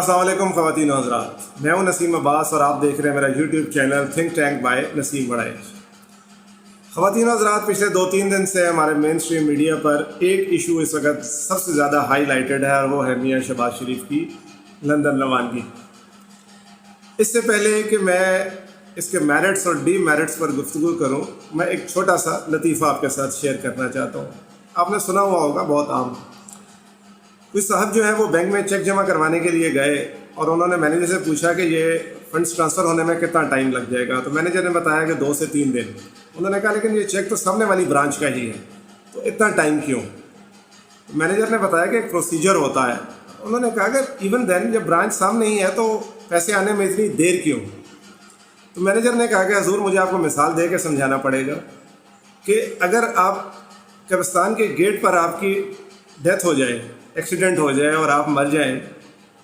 السلام علیکم خواتین و حضرات، میں ہوں نسیم عباس اور آپ دیکھ رہے ہیں میرا YouTube channel think tank by Naseem Baraich. خواتین و حضرات، پچھلے 2-3 دن سے ہمارے مین اسٹریم میڈیا پر ایک ایشو اس وقت سب سے زیادہ ہائی لائٹڈ ہے، اور وہ ہے میاں شہباز شریف کی لندن روانگی۔ اس سے پہلے کہ میں اس کے میرٹس اور ڈی میرٹس پر گفتگو کروں، میں ایک چھوٹا سا لطیفہ آپ کے ساتھ شیئر کرنا چاہتا ہوں۔ آپ نے سنا ہوا ہوگا، بہت عام۔ کوئی صاحب جو ہے وہ بینک میں چیک جمع کروانے کے لیے گئے اور انہوں نے مینیجر سے پوچھا کہ یہ فنڈس ٹرانسفر ہونے میں کتنا ٹائم لگ جائے گا، تو مینیجر نے بتایا کہ 2 سے 3 دن۔ انہوں نے کہا لیکن یہ چیک تو سامنے والی برانچ کا ہی ہے، تو اتنا ٹائم کیوں؟ تو مینیجر نے بتایا کہ ایک پروسیجر ہوتا ہے۔ انہوں نے کہا کہ ایون دین جب برانچ سامنے ہی ہے تو پیسے آنے میں اتنی دیر کیوں؟ تو مینیجر نے کہا کہ حضور مجھے آپ کو مثال دے کے سمجھانا پڑے گا کہ اگر آپ قبرستان کے گیٹ پر آپ کی ڈیتھ ہو جائے، ایکسیڈنٹ ہو جائے اور آپ مر جائیں،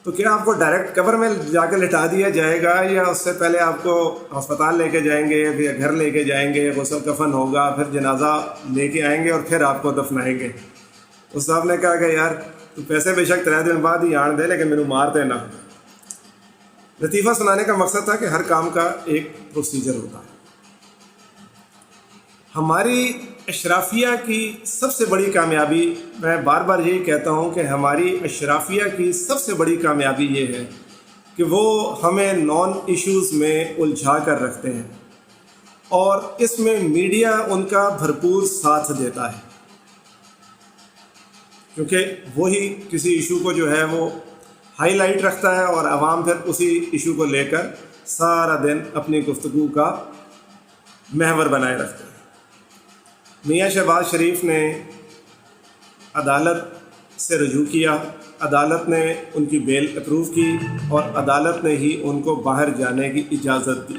تو کیا آپ کو ڈائریکٹ قبر میں جا کے لٹا دیا جائے گا، یا اس سے پہلے آپ کو ہسپتال لے کے جائیں گے، پھر گھر لے کے جائیں گے، غسل کفن ہوگا، پھر جنازہ لے کے آئیں گے اور پھر آپ کو دفنائیں گے؟ اس صاحب نے کہا کہ یار تو پیسے بے شک 3 دن بعد ہی آن دے، لیکن میرے مار دینا۔ لطیفہ سنانے کا مقصد تھا کہ ہر کام کا ایک پروسیجر ہوتا ہے۔ ہماری اشرافیہ کی سب سے بڑی کامیابی، میں بار بار یہی کہتا ہوں کہ ہماری اشرافیہ کی سب سے بڑی کامیابی یہ ہے کہ وہ ہمیں نان ایشوز میں الجھا کر رکھتے ہیں، اور اس میں میڈیا ان کا بھرپور ساتھ دیتا ہے، کیونکہ وہی کسی ایشو کو جو ہے وہ ہائی لائٹ رکھتا ہے اور عوام پھر اسی ایشو کو لے کر سارا دن اپنی گفتگو کا محور بنائے رکھتے ہیں۔ میاں شہباز شریف نے عدالت سے رجوع کیا، عدالت نے ان کی بیل اپروو کی اور عدالت نے ہی ان کو باہر جانے کی اجازت دی۔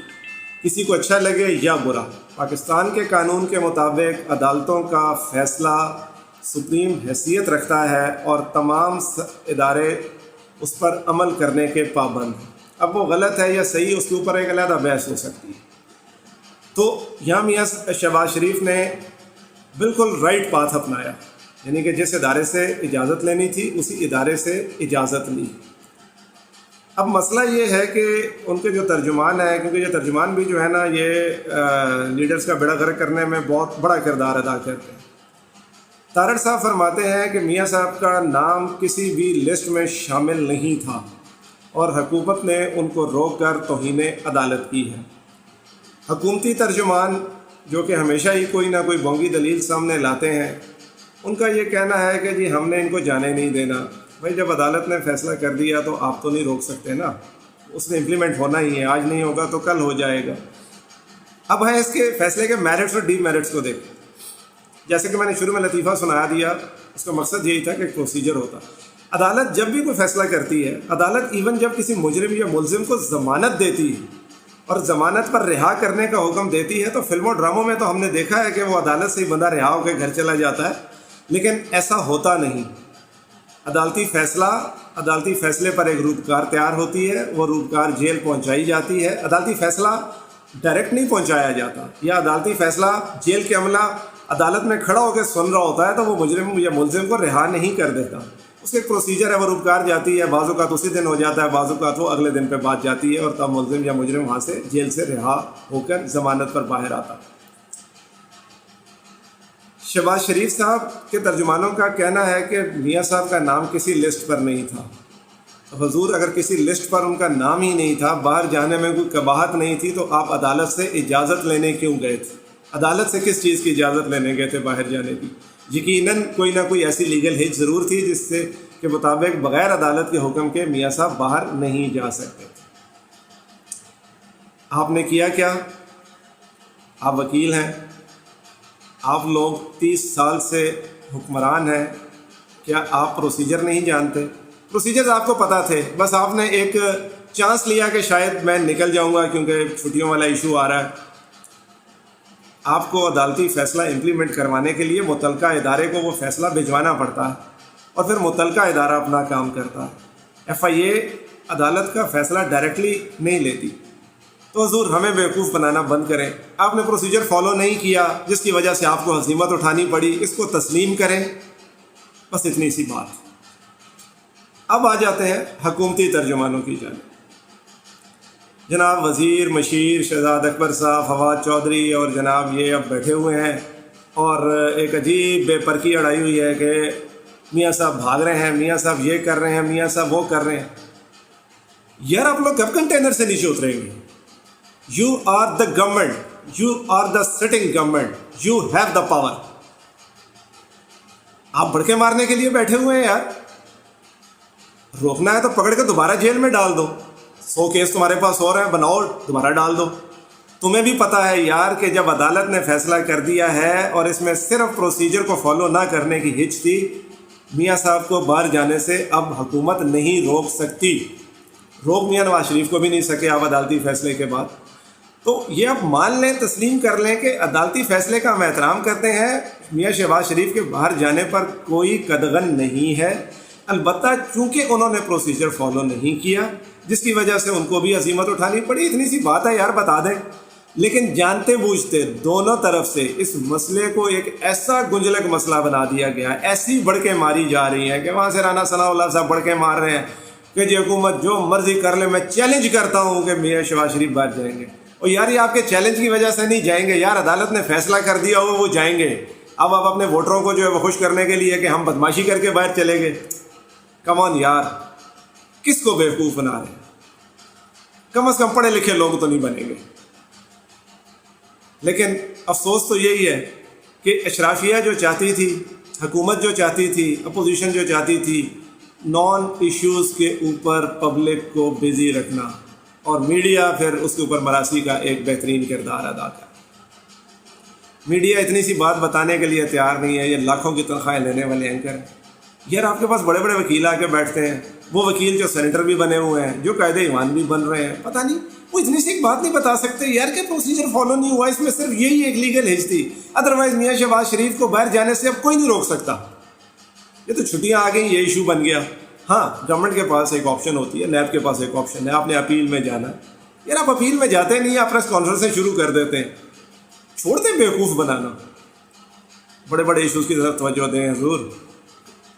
کسی کو اچھا لگے یا برا، پاکستان کے قانون کے مطابق عدالتوں کا فیصلہ سپریم حیثیت رکھتا ہے اور تمام ادارے اس پر عمل کرنے کے پابند ہیں۔ اب وہ غلط ہے یا صحیح، اس کے اوپر ایک علیحدہ بحث ہو سکتی ہے۔ تو یہاں میاں شہباز شریف نے بالکل رائٹ پاتھ اپنایا، یعنی کہ جس ادارے سے اجازت لینی تھی اسی ادارے سے اجازت لی۔ اب مسئلہ یہ ہے کہ ان کے جو ترجمان ہیں، کیونکہ یہ ترجمان بھی جو ہے نا، یہ لیڈرز کا بیڑا غرق کرنے میں بہت بڑا کردار ادا کرتے ہیں۔ تارڑ صاحب فرماتے ہیں کہ میاں صاحب کا نام کسی بھی لسٹ میں شامل نہیں تھا اور حکومت نے ان کو روک کر توہین عدالت کی ہے۔ حکومتی ترجمان جو کہ ہمیشہ ہی کوئی نہ کوئی بونگی دلیل سامنے لاتے ہیں، ان کا یہ کہنا ہے کہ جی ہم نے ان کو جانے نہیں دینا۔ بھائی جب عدالت نے فیصلہ کر دیا تو آپ تو نہیں روک سکتے نا، اس نے امپلیمنٹ ہونا ہی ہے، آج نہیں ہوگا تو کل ہو جائے گا۔ اب ہے اس کے فیصلے کے میرٹس اور ڈی میرٹس کو دیکھیں۔ جیسے کہ میں نے شروع میں لطیفہ سنا دیا، اس کا مقصد یہی تھا کہ ایک پروسیجر ہوتا۔ عدالت جب بھی کوئی فیصلہ کرتی ہے، عدالت ایون جب کسی مجرم یا ملزم کو ضمانت دیتی ہے اور ضمانت پر رہا کرنے کا حکم دیتی ہے، تو فلموں ڈراموں میں تو ہم نے دیکھا ہے کہ وہ عدالت سے ہی بندہ رہا ہو کے گھر چلا جاتا ہے، لیکن ایسا ہوتا نہیں۔ عدالتی فیصلے پر ایک روپکار تیار ہوتی ہے، وہ روپکار جیل پہنچائی جاتی ہے۔ عدالتی فیصلہ ڈائریکٹ نہیں پہنچایا جاتا، یا عدالتی فیصلہ جیل کے عملہ عدالت میں کھڑا ہو کے سن رہا ہوتا ہے تو وہ مجرم یا ملزم کو رہا نہیں کر دیتا۔ اس کے ایک پروسیجر ہے، وہ روپکار جاتی ہے، بعض اوقات اسی دن ہو جاتا ہے، بعض اوقات وہ اگلے دن پہ بات جاتی ہے، اور تب ملزم یا مجرم وہاں سے جیل سے رہا ہو کر ضمانت پر باہر آتا۔ شہباز شریف صاحب کے ترجمانوں کا کہنا ہے کہ میاں صاحب کا نام کسی لسٹ پر نہیں تھا۔ تو حضور اگر کسی لسٹ پر ان کا نام ہی نہیں تھا، باہر جانے میں کوئی قباحت نہیں تھی، تو آپ عدالت سے اجازت لینے کیوں گئے تھے؟ عدالت سے کس چیز کی اجازت لینے گئے تھے باہر جانے کی؟ یقیناً کوئی نہ کوئی ایسی لیگل ہچ ضرور تھی جس سے کے مطابق بغیر عدالت کے حکم کے میاں صاحب باہر نہیں جا سکتے تھے۔ آپ نے کیا کیا؟ آپ وکیل ہیں، آپ لوگ 30 سال سے حکمران ہیں، کیا آپ پروسیجر نہیں جانتے؟ پروسیجرز آپ کو پتہ تھے، بس آپ نے ایک چانس لیا کہ شاید میں نکل جاؤں گا کیونکہ چھٹیوں والا ایشو آ رہا ہے۔ آپ کو عدالتی فیصلہ امپلیمنٹ کروانے کے لیے متعلقہ ادارے کو وہ فیصلہ بھجوانا پڑتا ہے، اور پھر متعلقہ ادارہ اپنا کام کرتا ہے۔ FIA عدالت کا فیصلہ ڈائریکٹلی نہیں لیتی۔ تو حضور ہمیں بیوقوف بنانا بند کریں، آپ نے پروسیجر فالو نہیں کیا جس کی وجہ سے آپ کو ہزیمت اٹھانی پڑی، اس کو تسلیم کریں، بس اتنی سی بات۔ اب آ جاتے ہیں حکومتی ترجمانوں کی جانب. جناب وزیر مشیر شہزاد اکبر صاحب، فواد چودھری اور جناب یہ اب بیٹھے ہوئے ہیں اور ایک عجیب بے پرکی اڑائی ہوئی ہے کہ میاں صاحب بھاگ رہے ہیں، میاں صاحب یہ کر رہے ہیں، میاں صاحب وہ کر رہے ہیں. یار آپ لوگ کب کنٹینر سے نیچے اتریں گے؟ You are the government, you are the sitting government, you have the power. آپ بڑکے مارنے کے لیے بیٹھے ہوئے ہیں یار. روکنا ہے تو پکڑ کے دوبارہ جیل میں ڈال دو. 100 کیس تمہارے پاس ہو رہے ہیں، بناؤ دوبارہ ڈال دو. تمہیں بھی پتہ ہے یار کہ جب عدالت نے فیصلہ کر دیا ہے اور اس میں صرف پروسیجر کو فالو نہ کرنے کی ہچ تھی، میاں صاحب کو باہر جانے سے اب حکومت نہیں روک سکتی. روک میاں نواز شریف کو بھی نہیں سکے آپ عدالتی فیصلے کے بعد. تو یہ آپ مان لیں، تسلیم کر لیں کہ عدالتی فیصلے کا ہم احترام کرتے ہیں. میاں شہباز شریف کے باہر جانے پر کوئی قدغن نہیں ہے، البتہ چونکہ انہوں نے پروسیجر فالو نہیں کیا جس کی وجہ سے ان کو بھی عزیمت اٹھانی پڑی. اتنی سی بات ہے یار، بتا دیں. لیکن جانتے بوجھتے دونوں طرف سے اس مسئلے کو ایک ایسا گنجلک مسئلہ بنا دیا گیا، ایسی بڑکیں ماری جا رہی ہیں کہ وہاں سے رانا ثناء اللہ صاحب بڑکیں مار رہے ہیں کہ جی حکومت جو مرضی کر لے، میں چیلنج کرتا ہوں کہ میاں شہباز شریف باہر جائیں گے. اور یار یہ آپ کے چیلنج کی وجہ سے نہیں جائیں گے یار، عدالت نے فیصلہ کر دیا ہو وہ جائیں گے. اب آپ اپنے ووٹروں کو جو ہے وہ خوش کرنے کے لیے کہ ہم بدماشی کر کے باہر چلے گئے. کم آن یار، کس کو بیوقوف بنا رہے ہیں؟ کم از کم پڑھے لکھے لوگ تو نہیں بنیں گے. لیکن افسوس تو یہی ہے کہ اشرافیہ جو چاہتی تھی، حکومت جو چاہتی تھی، اپوزیشن جو چاہتی تھی، نان ایشوز کے اوپر پبلک کو بزی رکھنا، اور میڈیا پھر اس کے اوپر مراسی کا ایک بہترین کردار ادا کرا. میڈیا اتنی سی بات بتانے کے لیے تیار نہیں ہے. یہ لاکھوں کی تنخواہیں لینے والے اینکر ہیں. یار آپ کے پاس بڑے بڑے وکیل آ کے بیٹھتے ہیں، وہ وکیل جو سینیٹر بھی بنے ہوئے ہیں، جو قائد ایوان بھی بن رہے ہیں، پتہ نہیں وہ اتنی سی ایک بات نہیں بتا سکتے یار کہ پروسیجر فالو نہیں ہوا. اس میں صرف یہی ایک لیگل ہچ تھی، ادروائز میاں شہباز شریف کو باہر جانے سے اب کوئی نہیں روک سکتا. یہ تو چھٹیاں آ گئیں، یہ ایشو بن گیا. ہاں گورنمنٹ کے پاس ایک آپشن ہوتی ہے، نیب کے پاس ایک آپشن ہے، آپ نے اپیل میں جانا ہے. یار آپ اپیل میں جاتے نہیں، آپ پریس کانفرنسیں شروع کر دیتے ہیں. چھوڑتے بیوقوف بنانا، بڑے بڑے ایشوز کی طرف توجہ دیں. حضور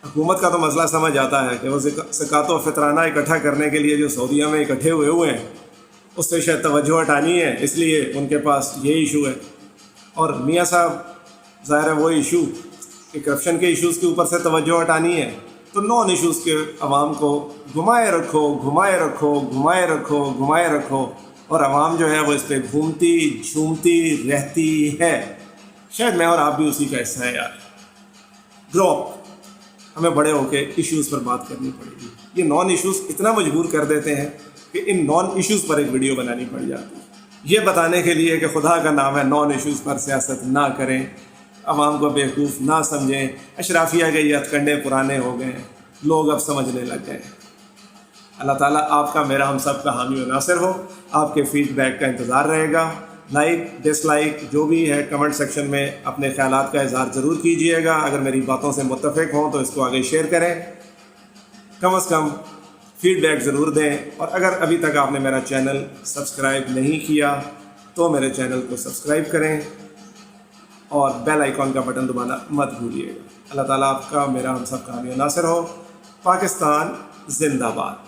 حکومت کا تو مسئلہ سمجھ آتا ہے کہ وہ زکوٰۃ و فطرانہ اکٹھا کرنے کے لیے جو سعودیہ میں اکٹھے ہوئے ہیں اس سے شاید توجہ ہٹانی ہے، اس لیے ان کے پاس یہ ایشو ہے. اور میاں صاحب ظاہر ہے وہ ایشو کہ کرپشن کے ایشوز کے اوپر سے توجہ ہٹانی ہے، تو نان ایشوز کے عوام کو گھمائے رکھو گھمائے رکھو گھمائے رکھو گھمائے رکھو، اور عوام جو ہے وہ اس پہ گھومتی جھومتی رہتی ہے. شاید میں اور آپ بھی اسی کا حصہ ہے یار. گرو اپ، ہمیں بڑے ہو کے ایشوز پر بات کرنی پڑے گی. یہ نان ایشوز اتنا مجبور کر دیتے ہیں کہ ان نان ایشوز پر ایک ویڈیو بنانی پڑ جاتی ہے، یہ بتانے کے لیے کہ خدا کا نام ہے نان ایشوز پر سیاست نہ کریں، عوام کو بیوقوف نہ سمجھیں. اشرافیہ کے یہ ہتھ کنڈے پرانے ہو گئے ہیں، لوگ اب سمجھنے لگ گئے ہیں. اللہ تعالیٰ آپ کا، میرا، ہم سب کا حامی و ناصر ہو. آپ کے فیڈ بیک کا انتظار رہے گا. لائک ڈس لائک جو بھی ہے کمنٹ سیکشن میں اپنے خیالات کا اظہار ضرور کیجیے گا. اگر میری باتوں سے متفق ہوں تو اس کو آگے شیئر کریں. کم از کم فیڈ بیک ضرور دیں. اور اگر ابھی تک آپ نے میرا چینل سبسکرائب نہیں کیا تو میرے چینل کو سبسکرائب کریں اور بیل آئیکن کا بٹن دبانا مت بھولیے گا. اللہ تعالیٰ آپ کا، میرا، ہم سب کا حامی و ناصر ہو. پاکستان زندہ باد.